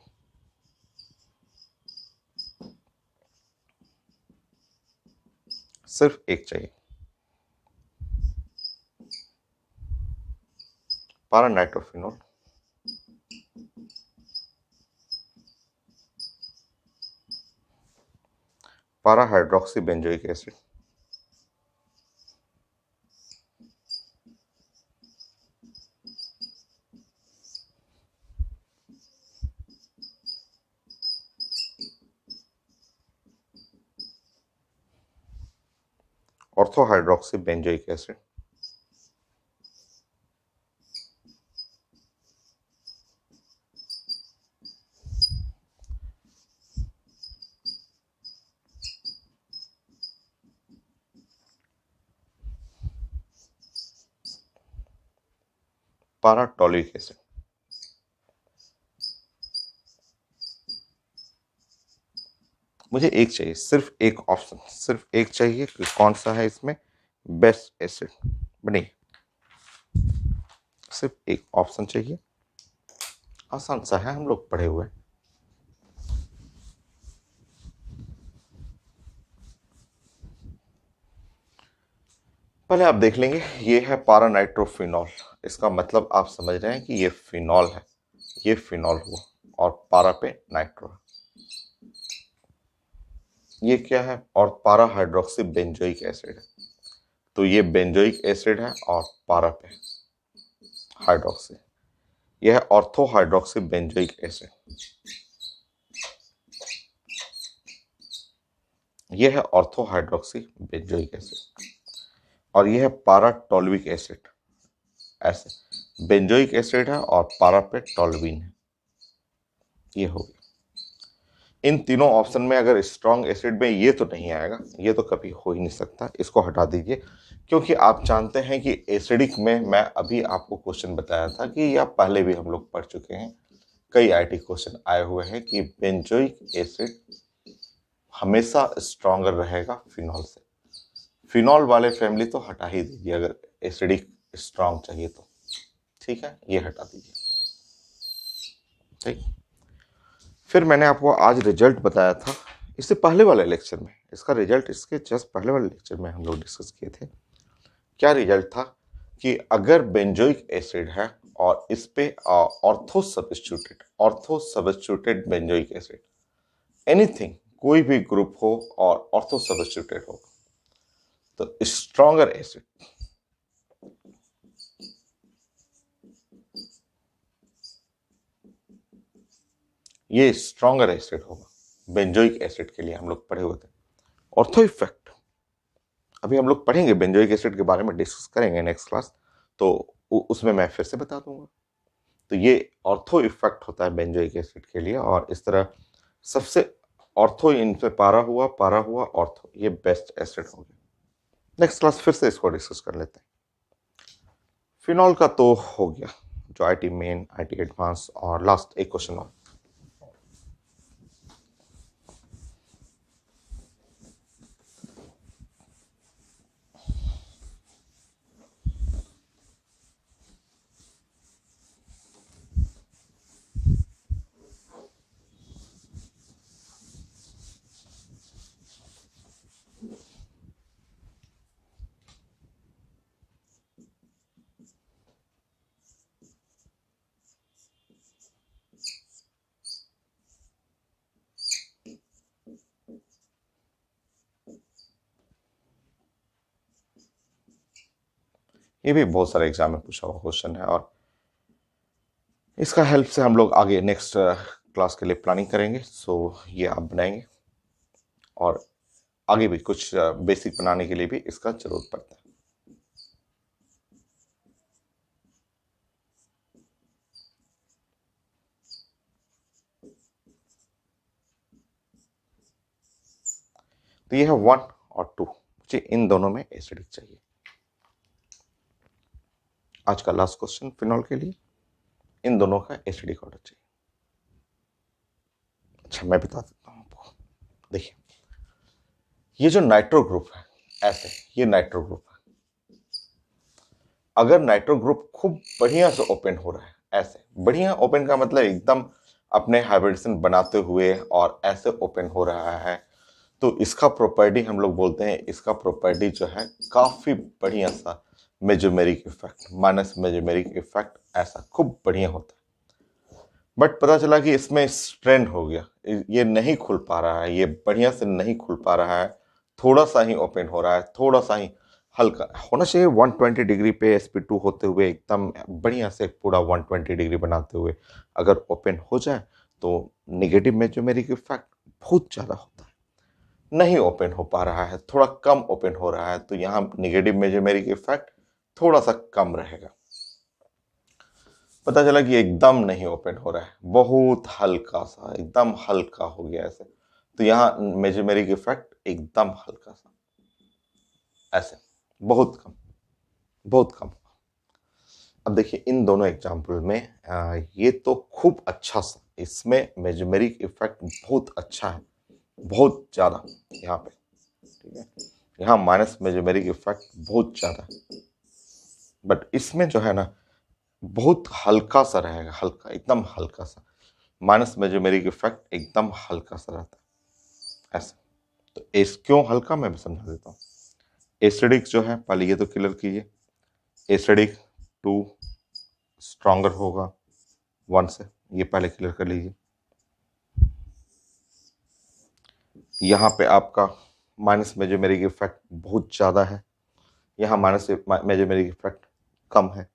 सिर्फ एक चाहिए, पारा नाइट्रोफिनोल। पारा hydroxy benzoic acid, ortho hydroxy benzoic acid, पारा टॉलिक एसिड। मुझे एक चाहिए, सिर्फ एक ऑप्शन, सिर्फ एक चाहिए कि कौन सा है इसमें बेस्ट एसिड बने, सिर्फ एक ऑप्शन चाहिए, आसान सा है, हम लोग पढ़े हुए। पहले आप देख लेंगे, ये है पारा नाइट्रोफिनॉल, इसका मतलब आप समझ रहे हैं कि ये फिनॉल है, ये फिनॉल हुआ, और पारा पे नाइट्रो है, ये क्या है, और पारा हाइड्रोक्सी बेंजोइक एसिड है, तो ये बेंजोइक एसिड है और पारा पे हाइड्रोक्सी, यह है ऑर्थो हाइड्रोक्सी बेंजोइक एसिड, यह है ऑर्थो हाइड्रोक्सी बेंजोइक एसिड, और यह है पारा टॉल्विक एसिड। ऐसे बेंजोइक एसिड है और पारा पे टॉल्विन है, ये हो गया। इन तीनों ऑप्शन में अगर स्ट्रॉन्ग एसिड में ये तो नहीं आएगा, ये तो कभी हो ही नहीं सकता, इसको हटा दीजिए, क्योंकि आप जानते हैं कि एसिडिक में मैं अभी आपको क्वेश्चन बताया था कि या पहले भी हम लोग पढ़ चुके हैं, कई आईटी क्वेश्चन आए हुए हैं कि बेंजोइक एसिड हमेशा स्ट्रॉन्गर रहेगा फिनॉल से। फिनॉल वाले फैमिली तो हटा ही दीजिए अगर एसिडिक स्ट्रांग चाहिए तो, ठीक है, ये हटा दीजिए। ठीक, फिर मैंने आपको आज रिजल्ट बताया था इससे पहले वाले लेक्चर में, इसका रिजल्ट इसके जस्ट पहले वाले लेक्चर में हम लोग डिस्कस किए थे। क्या रिजल्ट था कि अगर बेंजोइक एसिड है और इस पे ortho substituted benzoic acid, anything, कोई भी ग्रुप हो और ऑर्थो सब्स्टिट्यूटेड हो, तो स्ट्रॉन्गर एसिड, ये स्ट्रॉन्गर एसिड होगा। बेंजोइक एसिड के लिए हम लोग पढ़े हुए थे। ऑर्थो इफेक्ट अभी हम लोग पढ़ेंगे, बेंजोइक एसिड के बारे में डिस्कस करेंगे नेक्स्ट क्लास, तो उसमें मैं फिर से बता दूंगा। तो ये ऑर्थो इफेक्ट होता है बेंजोइक एसिड के लिए, और इस तरह सबसे ऑर्थो इनसे पारा हुआ ऑर्थो, ये बेस्ट एसिड हो गया। नेक्स्ट क्लास फिर से इसको डिस्कस कर लेते हैं। फिनॉल का तो हो गया, जो आईटी मेन, आईटी एडवांस, और लास्ट एक क्वेश्चन और। ये भी बहुत सारे एग्जाम में पूछा हुआ क्वेश्चन है, और इसका हेल्प से हम लोग आगे नेक्स्ट क्लास के लिए प्लानिंग करेंगे। सो ये आप बनाएंगे, और आगे भी कुछ बेसिक बनाने के लिए भी इसका जरूरत पड़ता है। तो ये है 1 और 2, मुझे इन दोनों में एसिडिक चाहिए। आज का लास्ट क्वेश्चन फिनॉल के लिए, इन दोनों का एसिडिक ऑर्डर चाहिए। अच्छा, मैं बता देता हूं आपको। देखिए, ये जो नाइट्रो ग्रुप है, ऐसे ये नाइट्रो ग्रुप है। अगर नाइट्रो ग्रुप खूब बढ़िया से ओपन हो रहा है, ऐसे बढ़िया ओपन का मतलब एकदम अपने हाइब्रिडेशन बनाते हुए और ऐसे ओपन हो रहा है, तो इसका प्रॉपर्टी हम लोग बोलते हैं, इसका प्रॉपर्टी जो है काफी बढ़िया सा mesomeric effect, minus mesomeric effect, ऐसा खूब बढ़िया होता है। बट पता चला कि इसमें स्ट्रेन हो गया, ये नहीं खुल पा रहा है, ये बढ़िया से नहीं खुल पा रहा है, थोड़ा सा ही ओपन हो रहा है, थोड़ा सा ही हल्का होना चाहिए। 120 डिग्री पे sp2 होते हुए एकदम बढ़िया से पूरा 120 डिग्री बनाते हुए अगर ओपन हो जाए, तो निगेटिव मेजोमेरिक इफेक्ट बहुत ज़्यादा होता है। नहीं ओपन हो पा रहा है, थोड़ा कम ओपन हो रहा है, तो यहाँ निगेटिव मेजोमेरिक इफेक्ट थोड़ा सा कम रहेगा। पता चला कि एकदम नहीं ओपन हो रहा है, बहुत हल्का सा, एकदम हल्का हो गया ऐसे, तो यहाँ मेजोमेरिक इफेक्ट एकदम हल्का सा, ऐसे बहुत कम, बहुत कम। अब देखिए इन दोनों एग्जाम्पल में ये तो खूब अच्छा सा, इसमें मेजोमेरिक इफेक्ट बहुत अच्छा है, बहुत ज्यादा यहाँ पे, ठीक है, यहाँ माइनस मेजोमेरिक इफेक्ट बहुत ज्यादा है। बट इसमें जो है ना, बहुत हल्का सा रहेगा, हल्का, एकदम हल्का सा, माइनस मेजोमेरिक इफेक्ट एकदम हल्का सा रहता है ऐसा। तो एस क्यों हल्का, मैं समझा देता हूँ। एसिडिक जो है, पहले ये तो क्लियर कीजिए, एसिडिक 2 स्ट्रॉन्गर होगा 1 से, ये पहले क्लियर कर लीजिए। यहाँ पे आपका माइनस मेजोमेरिक इफेक्ट बहुत ज़्यादा है, यहाँ माइनस मेजोमेरिक इफेक्ट कम है।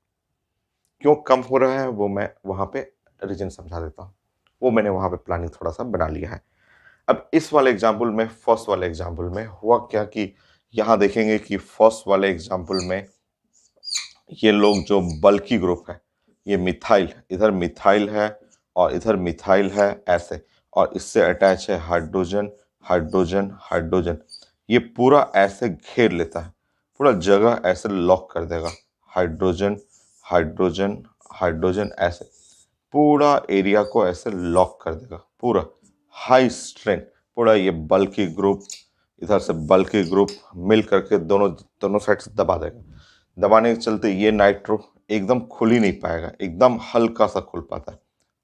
क्यों कम हो रहा है वो मैं वहाँ पे रीजन समझा देता हूँ, वो मैंने वहाँ पे प्लानिंग थोड़ा सा बना लिया है। अब इस वाले एग्जाम्पल में, फर्स्ट वाले एग्जाम्पल में हुआ क्या कि यहाँ देखेंगे कि फर्स्ट वाले एग्जाम्पल में ये लोग जो बल्की ग्रुप है, ये मिथाइल, इधर मिथाइल है और इधर मिथाइल है ऐसे, और इससे अटैच है हाइड्रोजन, हाइड्रोजन, हाइड्रोजन, ये पूरा ऐसे घेर लेता है, पूरा जगह ऐसे लॉक कर देगा, हाइड्रोजन, हाइड्रोजन, हाइड्रोजन, ऐसे पूरा एरिया को ऐसे लॉक कर देगा, पूरा हाई स्ट्रेंथ, पूरा ये बल्की ग्रुप इधर से बल्कि ग्रुप मिल करके दोनों साइड से दबा देगा। दबाने के चलते ये नाइट्रो एकदम खुल ही नहीं पाएगा, एकदम हल्का सा खुल पाता है,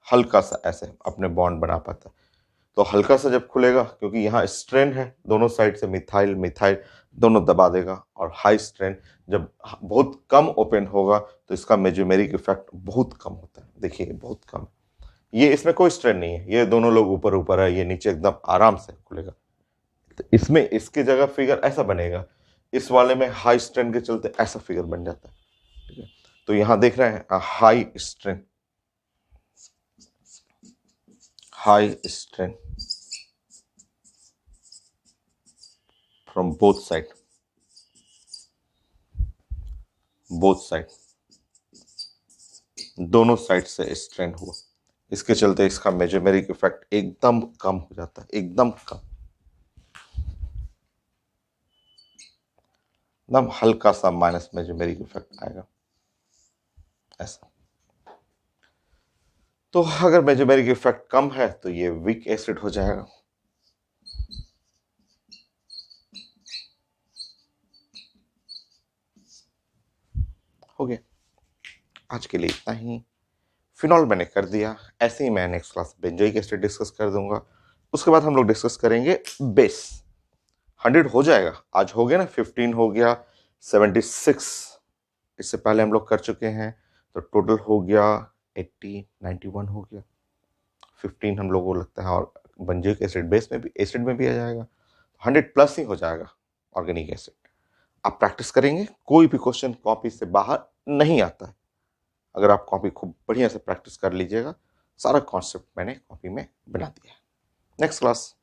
हल्का सा ऐसे अपने बॉन्ड बना पाता है। तो हल्का सा जब खुलेगा, क्योंकि यहाँ स्ट्रेन है दोनों साइड से, मिथाइल मिथाइल दोनों दबा देगा। और हाई स्ट्रेन जब बहुत कम ओपन होगा तो इसका मेजोमेरिक इफेक्ट बहुत कम होता है। देखिए बहुत कम, ये इसमें कोई स्ट्रेन नहीं है, ये दोनों लोग ऊपर ऊपर है, ये नीचे एकदम आराम से खुलेगा। तो इसमें इसकी जगह फिगर ऐसा बनेगा, इस वाले में हाई स्ट्रेन के चलते ऐसा फिगर बन जाता है। ठीक है, तो यहां देख रहे हैं high strain, high strain from both side, both side, दोनों साइड से स्ट्रेन हुआ। इसके चलते इसका मेजोमेरिक इफेक्ट एकदम कम हो जाता है, एकदम कम, एकदम हल्का सा माइनस मेजोमेरिक इफेक्ट आएगा ऐसा। तो अगर मेजोमेरिक इफेक्ट कम है तो ये वीक एसिड हो जाएगा। हो गया, आज के लिए इतना ही। फिनॉल मैंने कर दिया, ऐसे ही मैं next class benzoic acid discuss कर दूंगा। उसके बाद हम लोग डिस्कस करेंगे बेस। 100 हो जाएगा, आज हो गया ना, 15 हो गया, 76 इससे पहले हम लोग कर चुके हैं, तो टोटल हो गया 80, 91 हो गया। 15 हम लोगों को लगता है, और बेंजोइक एसिड बेस में भी, एसिड में भी आ जाएगा, 100 प्लस ही हो जाएगा ऑर्गेनिक एसिड। आप प्रैक्टिस करेंगे, कोई भी क्वेश्चन कॉपी से बाहर नहीं आता है। अगर आप कॉपी खूब बढ़िया से प्रैक्टिस कर लीजिएगा, सारा कॉन्सेप्ट मैंने कॉपी में बना दिया है। Next class